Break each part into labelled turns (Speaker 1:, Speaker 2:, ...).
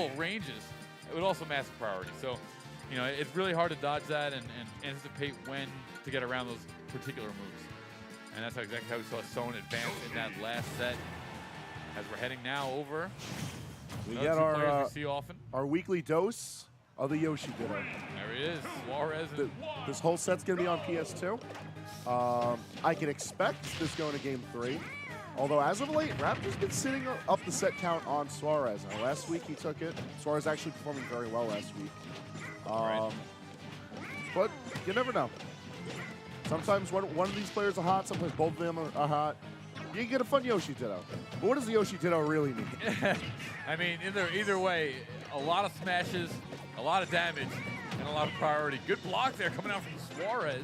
Speaker 1: middle ranges with also massive priority. So, you know, it's really hard to dodge that and anticipate when to get around those particular moves. And that's exactly how we saw Sohn advance in that last set. As we're heading now over,
Speaker 2: we get our
Speaker 1: we see often.
Speaker 2: Our weekly dose of the Yoshi Ditto.
Speaker 1: There he is, Suarez.
Speaker 2: This whole set's going to be on PS2. I can expect this going to Game 3. Although, as of late, Raptor's been sitting up the set count on Suarez. Now, last week he took it. Suarez actually performing very well last week. But you never know. Sometimes one of these players are hot, sometimes both of them are hot. You can get a fun Yoshi Ditto. But what does the Yoshi Ditto really mean?
Speaker 1: I mean, either way, a lot of smashes, a lot of damage, and a lot of priority. Good block there coming out from Suarez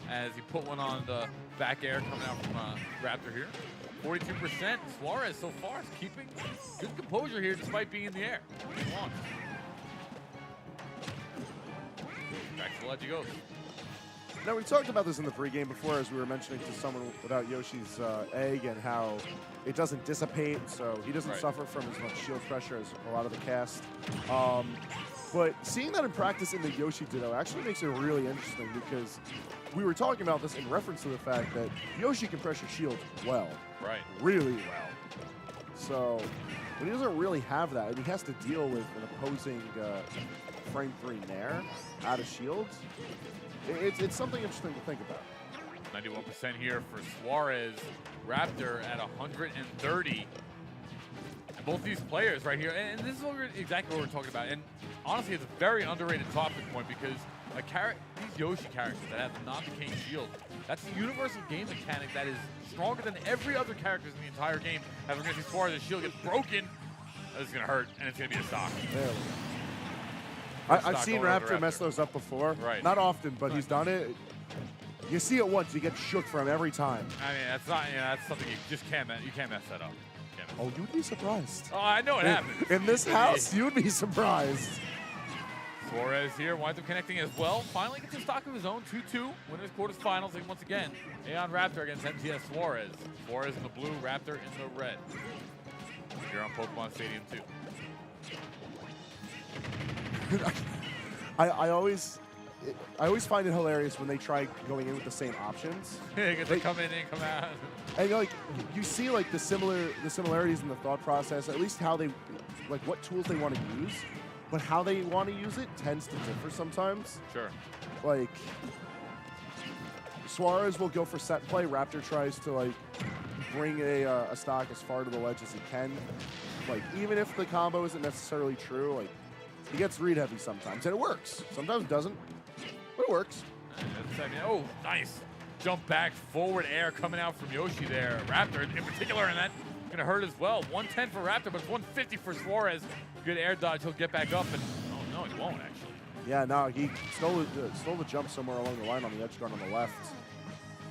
Speaker 1: as he put one on the back air coming out from Raptor here. 42%. Suarez so far is keeping good composure here despite being in the air. Back to the ledge he goes.
Speaker 2: Now, we talked about this in the pregame before as we were mentioning to someone about Yoshi's egg and how it doesn't dissipate, so he doesn't suffer from as much shield pressure as a lot of the cast. But seeing that in practice in the Yoshi Ditto actually makes it really interesting because we were talking about this in reference to the fact that Yoshi can pressure shield well.
Speaker 1: Right.
Speaker 2: Really well. So when he doesn't really have that, and he has to deal with an opposing frame 3 nair out of shields, it's something interesting to think about.
Speaker 1: 91% here for Suarez. Raptor at 130. And both these players right here, and this is exactly what we're talking about. And honestly, it's a very underrated topic point because these Yoshi characters that have the non-decaying shield, that's a universal game mechanic that is stronger than every other characters in the entire game. As we're going to see Suarez's shield get broken, this is going to hurt, and it's going to be a stock.
Speaker 2: There we go. I've seen Raptor mess those up before.
Speaker 1: Right.
Speaker 2: Not often, but he's done it. You see it once, you get shook from every time.
Speaker 1: I mean, that's not. That's something you just can't. You can't mess that up.
Speaker 2: Oh, you'd be surprised.
Speaker 1: Oh, I know it happens.
Speaker 2: In this house, you'd be surprised.
Speaker 1: Suarez here winds up connecting as well. Finally gets a stock of his own. 2-2. Winners quarterfinals. And once again, AON Raptor against MTS Suarez. Suarez in the blue, Raptor in the red. Here on Pokemon Stadium 2.
Speaker 2: I always find it hilarious when they try going in with the same options.
Speaker 1: They come in and come out.
Speaker 2: And like you see like the similarities in the thought process, at least how they like what tools they want to use, but how they want to use it tends to differ sometimes.
Speaker 1: Sure.
Speaker 2: Like Suarez will go for set play. Raptor tries to like bring a stock as far to the ledge as he can. Like even if the combo isn't necessarily true, like he gets read heavy sometimes, and it works. Sometimes it doesn't, but it works.
Speaker 1: Oh, nice. Jump back, forward air coming out from Yoshi there. Raptor in particular, and that's going to hurt as well. 110 for Raptor, but it's 150 for Suarez. Good air dodge. He'll get back up, and oh, no, he won't, actually.
Speaker 2: Yeah, no, he stole the jump somewhere along the line on the edge guard on the left.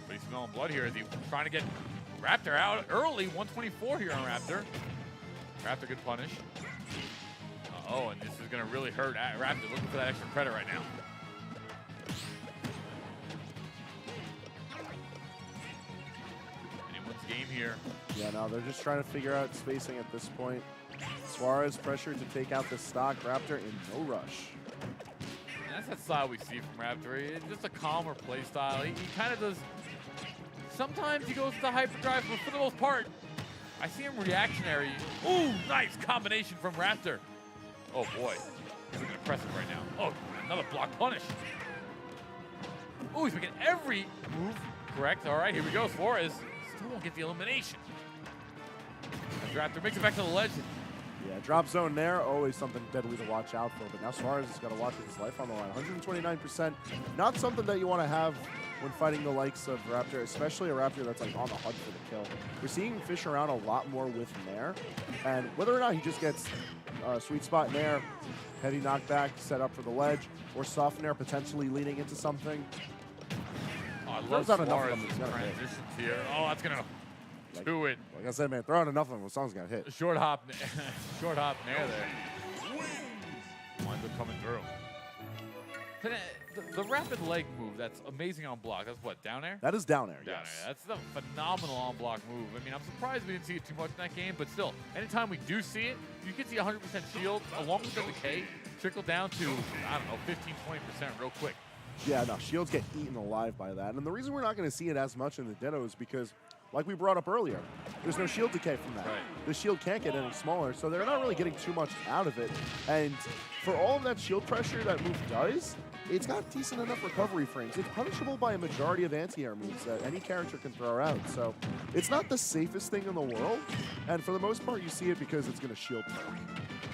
Speaker 1: But he's smelling blood here as he's trying to get Raptor out early. 124 here on Raptor. Raptor good punish. Oh, and this is going to really hurt Raptor. Looking for that extra credit right now. Anyone's game here.
Speaker 2: Yeah, no, they're just trying to figure out spacing at this point. Suarez pressured to take out the stock. Raptor in no rush.
Speaker 1: And that's that style we see from Raptor. It's just a calmer play style. He kind of does. Sometimes he goes to the hyperdrive, but for the most part, I see him reactionary. Ooh, nice combination from Raptor. Oh boy, he's looking impressive right now. Oh, another block punish. Oh, he's making every move correct. All right, here we go. Suarez still won't get the elimination. As Raptor makes it back to the ledge.
Speaker 2: Yeah, drop zone there, always something deadly to watch out for. But now Suarez has got to watch with his life on the line. 129%, not something that you want to have when fighting the likes of Raptor, especially a Raptor that's like on the hunt for the kill. We're seeing him fish around a lot more with Nair, and whether or not he just gets sweet spot Nair, heavy knockback set up for the ledge, or soft Nair potentially leading into something.
Speaker 1: Oh, I love Suarez's transitions here. Oh, that's gonna do it.
Speaker 2: Like I said, man, throw out enough of them, someone's gonna hit.
Speaker 1: Short hop Nair there. Winds up coming through. But, the rapid leg move, that's amazing on block. That's what, down air?
Speaker 2: That is down air,
Speaker 1: Down
Speaker 2: yes.
Speaker 1: air. That's a phenomenal on block move. I mean, I'm surprised we didn't see it too much in that game, but still, anytime we do see it, you can see 100% shield along with the decay trickle down to, I don't know, 15, 20% real quick.
Speaker 2: Yeah, no, shields get eaten alive by that. And the reason we're not going to see it as much in the Ditto is because, like we brought up earlier, there's no shield decay from that.
Speaker 1: Right.
Speaker 2: The shield can't get any smaller, so they're not really getting too much out of it. And for all of that shield pressure that move does, it's got decent enough recovery frames. It's punishable by a majority of anti-air moves that any character can throw out. So it's not the safest thing in the world. And for the most part, you see it because it's going to shield perk.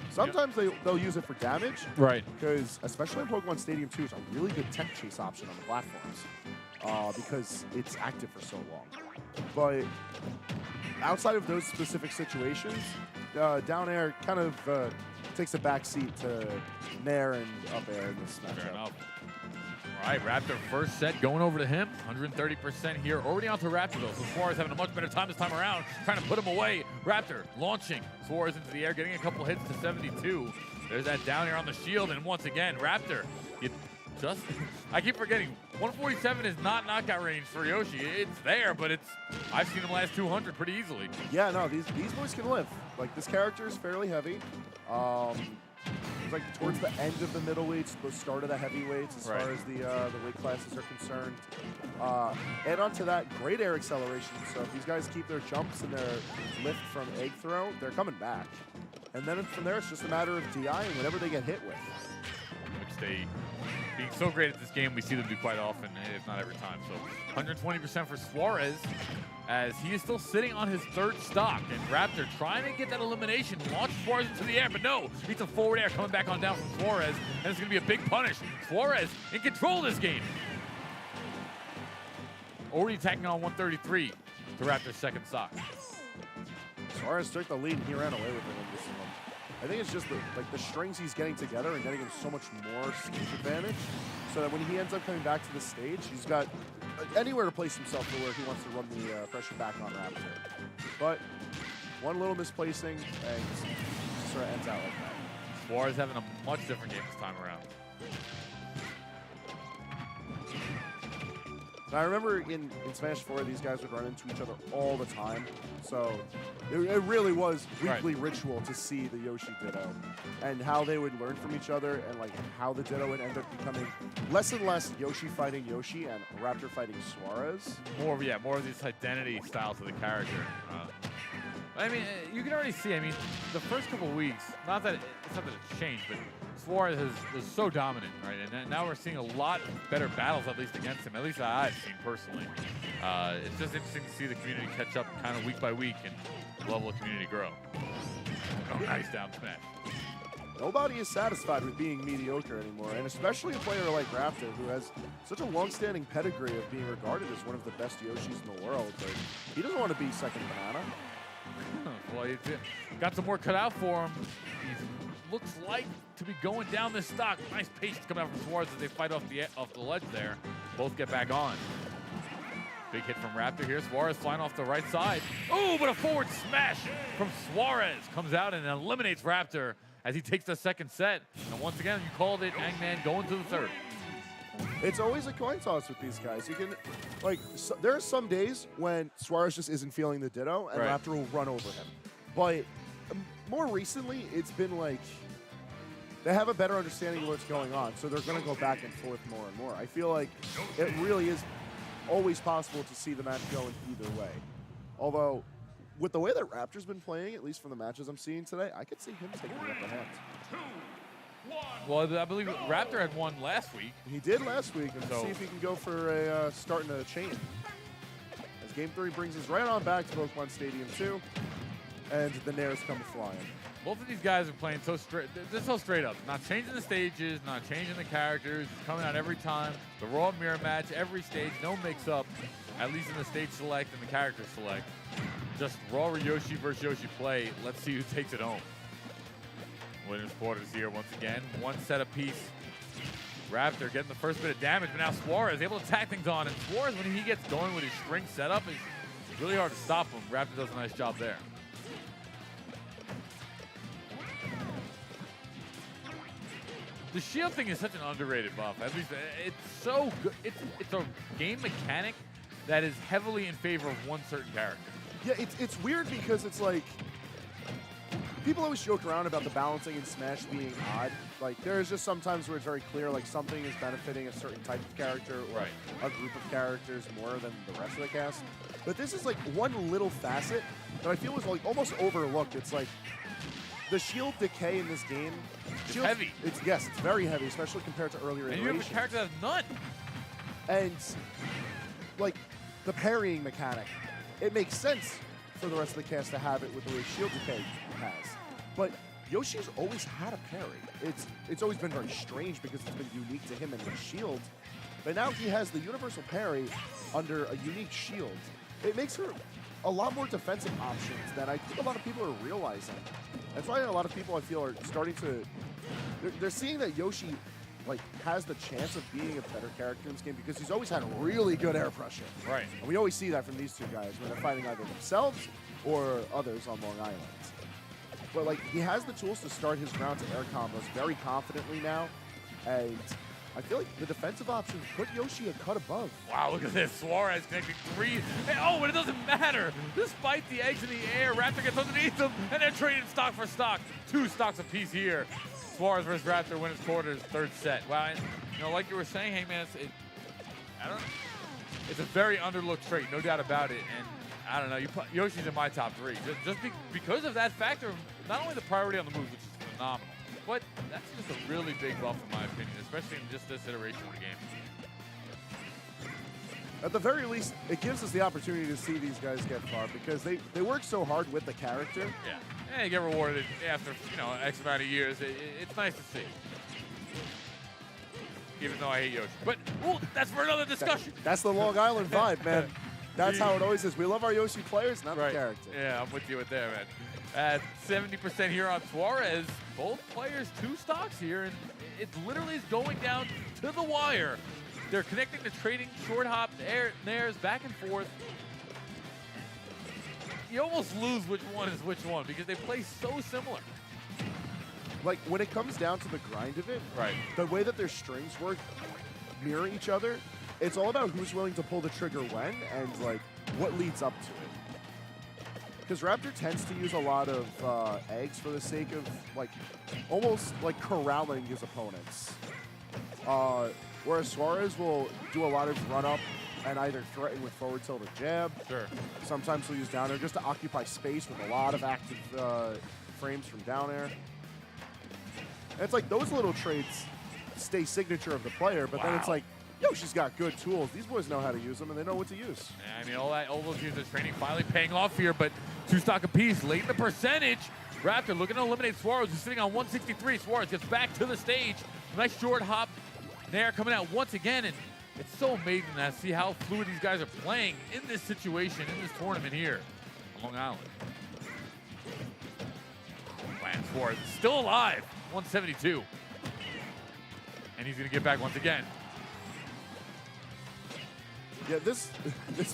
Speaker 2: Sometimes they'll use it for damage.
Speaker 1: Right.
Speaker 2: Because, especially in Pokemon Stadium 2, it's a really good tech chase option on the platforms. Because it's active for so long. But outside of those specific situations, down air kind of takes a back seat to Nair and up air in this matchup.
Speaker 1: Fair enough. All right, Raptor first set going over to him. 130% here. Already onto Raptor, though. So Suarez having a much better time this time around, trying to put him away. Raptor launching Suarez into the air, getting a couple hits to 72. There's that down air on the shield, and once again, Raptor, I keep forgetting, 147 is not knockout range for Yoshi. It's there, but I've seen him last 200 pretty easily.
Speaker 2: Yeah, no, these boys can live. Like, this character is fairly heavy. It's like towards the end of the middleweights, the start of the heavyweights as far as the weight classes are concerned. Add on to that, great air acceleration. So if these guys keep their jumps and their lift from egg throw, they're coming back. And then from there, it's just a matter of DI and whatever they get hit with.
Speaker 1: Which they, being so great at this game, we see them do quite often, if not every time. So 120% for Suarez, as he is still sitting on his third stock. And Raptor trying to get that elimination, launch Suarez into the air, but no, beats a forward air coming back on down from Suarez, and it's going to be a big punish. Suarez in control of this game. Already attacking on 133 to Raptor's second stock.
Speaker 2: Suarez took the lead and he ran away with it in this one. I think it's just the strings he's getting together and getting him so much more stage advantage, so that when he ends up coming back to the stage, he's got anywhere to place himself for where he wants to run the pressure back on Raptor. But one little misplacing, and it sort of ends out like that.
Speaker 1: Suarez having a much different game this time around.
Speaker 2: Now, I remember in Smash 4, these guys would run into each other all the time. So it really was weekly ritual to see the Yoshi Ditto and how they would learn from each other, and like how the Ditto would end up becoming less and less Yoshi fighting Yoshi and Raptor fighting Suarez.
Speaker 1: More of this identity style to the character. I mean, you can already see, I mean, the first couple of weeks, it's not that it's changed, but Suarez was so dominant, right? And now we're seeing a lot better battles, at least against him, at least I've seen personally. It's just interesting to see the community catch up kind of week by week and the level of community grow. Oh, nice down smash.
Speaker 2: Nobody is satisfied with being mediocre anymore, and especially a player like Raptor, who has such a long-standing pedigree of being regarded as one of the best Yoshis in the world. But he doesn't want to be second banana.
Speaker 1: Well, he's got some more cut out for him. He looks like to be going down this stock. Nice patience coming out from Suarez as they fight off the ledge there. Both get back on. Big hit from Raptor here. Suarez flying off the right side. Oh, but a forward smash from Suarez comes out and eliminates Raptor as he takes the second set. And once again, you called it, Hangman going to the third.
Speaker 2: It's always a coin toss with these guys. You can, there are some days when Suarez just isn't feeling the Ditto, and Raptor will run over him. But more recently, it's been like they have a better understanding of what's going on, so they're going to go back and forth more and more. I feel like it really is always possible to see the match go in either way. Although, with the way that Raptor's been playing, at least from the matches I'm seeing today, I could see him taking the upper hand.
Speaker 1: Well, I believe Raptor had won last week.
Speaker 2: He did last week, and see if he can go for a starting a chain. As Game 3 brings us right on back to Pokemon Stadium 2, and the Nairs come flying.
Speaker 1: Both of these guys are playing so straight. They're so straight up. Not changing the stages, not changing the characters. Coming out every time. The raw mirror match, every stage, no mix-up. At least in the stage select and the character select. Just raw Yoshi versus Yoshi play. Let's see who takes it home. Winners quarters here once again. One set apiece. Raptor getting the first bit of damage, but now Suarez able to tack things on. And Suarez, when he gets going with his string setup, it's really hard to stop him. Raptor does a nice job there. The shield thing is such an underrated buff. At least it's so good. It's a game mechanic that is heavily in favor of one certain character.
Speaker 2: Yeah, it's weird because it's like, people always joke around about the balancing in Smash being odd. Like, there's just sometimes where it's very clear, like, something is benefiting a certain type of character or a group of characters more than the rest of the cast. But this is, like, one little facet that I feel was, like, almost overlooked. It's like, the shield decay in this game.
Speaker 1: It's heavy.
Speaker 2: Yes, it's very heavy, especially compared to earlier iterations.
Speaker 1: And you have a character that has none.
Speaker 2: And, like, the parrying mechanic, it makes sense for the rest of the cast to have it with the way shield decay has. But Yoshi's always had a parry. It's always been very strange because it's been unique to him and his shield. But now he has the universal parry under a unique shield. It makes her a lot more defensive options than I think a lot of people are realizing. That's why a lot of people, I feel, are starting to... They're seeing that Yoshi, like, has the chance of being a better character in this game because he's always had really good air pressure.
Speaker 1: Right.
Speaker 2: And we always see that from these two guys when they're fighting either themselves or others on Long Island. But, like, he has the tools to start his ground to air combos very confidently now. And I feel like the defensive options put Yoshi a cut above.
Speaker 1: Wow, look at this. Suarez connecting 3. Oh, but it doesn't matter. Despite the eggs in the air, Raptor gets underneath them, and they're trading stock for stock. 2 stocks apiece here. Suarez versus Raptor wins quarters, 3rd set. Wow, and, you know, like you were saying, hey, man, it's a very underlooked trait, no doubt about it. And I don't know, you put Yoshi's in my top 3. Just because of that factor, not only the priority on the moves, which is phenomenal, but that's just a really big buff in my opinion, especially in just this iteration of the game.
Speaker 2: At the very least, it gives us the opportunity to see these guys get far because they work so hard with the character.
Speaker 1: Yeah, and you get rewarded after, you know, X amount of years. It's nice to see. Even though I hate Yoshi. But, ooh, that's for another discussion.
Speaker 2: That's the Long Island vibe, man. That's how it always is. We love our Yoshi players, not the character.
Speaker 1: Yeah, I'm with you with there, man. At 70% here on Suarez, both players 2 stocks here, and it literally is going down to the wire. They're connecting the trading short hop nairs back and forth. You almost lose which one is which one because they play so similar.
Speaker 2: Like, when it comes down to the grind of it, the way that their strings work mirror each other, it's all about who's willing to pull the trigger when and, like, what leads up to it. Because Raptor tends to use a lot of eggs for the sake of, like, almost, like, corralling his opponents. Whereas Suarez will do a lot of run-up and either threaten with forward tilt or jab.
Speaker 1: Sure.
Speaker 2: Sometimes he'll use down air just to occupy space with a lot of active frames from down air. And it's like those little traits stay signature of the player, but then it's like, Yoshi's got good tools. These boys know how to use them, and they know what to use.
Speaker 1: Yeah, I mean, all those years of training finally paying off here, but 2 stock apiece, late in the percentage. Raptor looking to eliminate Suarez, who's sitting on 163. Suarez gets back to the stage. Nice short hop. Nair coming out once again, and it's so amazing to see how fluid these guys are playing in this situation, in this tournament here on Long Island. Wow, Suarez is still alive, 172. And he's going to get back once again.
Speaker 2: Yeah, this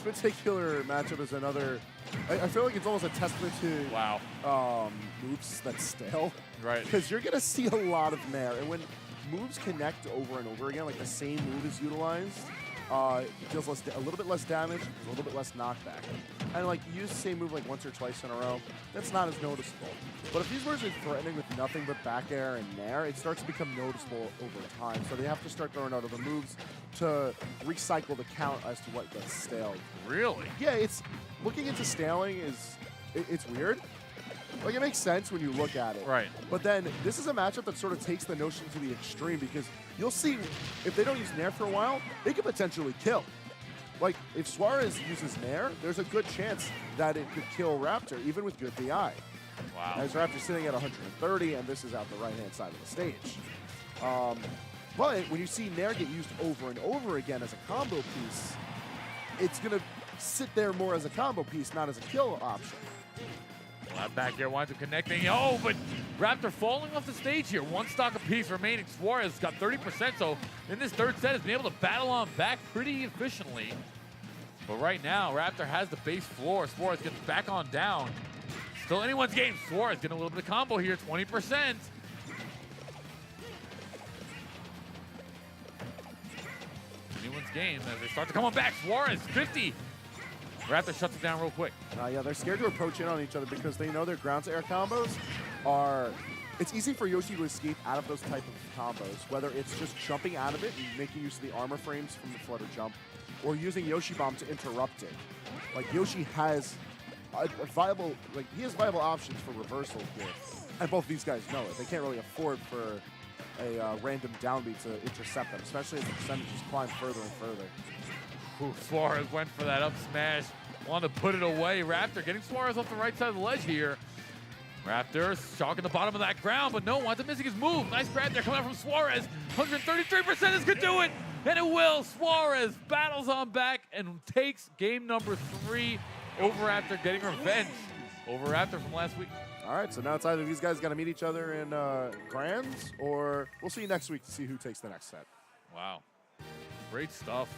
Speaker 2: particular matchup is another. I feel like it's almost a testament to moves that stale.
Speaker 1: Right.
Speaker 2: Because you're gonna see a lot of Nair, and when moves connect over and over again, like the same move is utilized, it deals a little bit less damage, a little bit less knockback. And like you use the same move like once or twice in a row, that's not as noticeable. But if these players are threatening with nothing but back air and Nair, it starts to become noticeable over time. So they have to start throwing out other moves to recycle the count as to what gets stale.
Speaker 1: Really?
Speaker 2: Yeah, it's looking into staling it's weird. Like, it makes sense when you look at it.
Speaker 1: Right.
Speaker 2: But then this is a matchup that sort of takes the notion to the extreme because you'll see if they don't use Nair for a while, they could potentially kill. Like, if Suarez uses Nair, there's a good chance that it could kill Raptor, even with good DI.
Speaker 1: Wow.
Speaker 2: As Raptor's sitting at 130, and this is out the right-hand side of the stage. But when you see Nair get used over and over again as a combo piece, it's going to sit there more as a combo piece, not as a kill option.
Speaker 1: Well, back here winds up connecting. Oh, but Raptor falling off the stage here. 1 stock apiece remaining. Suarez got 30%, so in this 3rd set has been able to battle on back pretty efficiently. But right now, Raptor has the base floor. Suarez gets back on down. Still anyone's game. Suarez getting a little bit of combo here, 20%. Goblins game as they start to come on back. Suarez, 50. Raptor shuts it down real quick.
Speaker 2: Yeah, they're scared to approach in on each other because they know their ground to air combos are... It's easy for Yoshi to escape out of those type of combos, whether it's just jumping out of it and making use of the armor frames from the flutter jump, or using Yoshi Bomb to interrupt it. Like, Yoshi has a viable, like, he has viable options for reversal here. And both these guys know it. They can't really afford for a random downbeat to intercept them, especially as the percentages climb further and further.
Speaker 1: Ooh, Suarez went for that up smash. Wanted to put it away. Raptor getting Suarez off the right side of the ledge here. Raptor chalking the bottom of that ground, but no, winds up missing his move. Nice grab there coming out from Suarez. 133% is gonna do it, and it will. Suarez battles on back and takes game number 3 over Raptor, getting revenge over Raptor from last week.
Speaker 2: All right, so now it's either these guys got to meet each other in grands, or we'll see you next week to see who takes the next set.
Speaker 1: Wow, great stuff.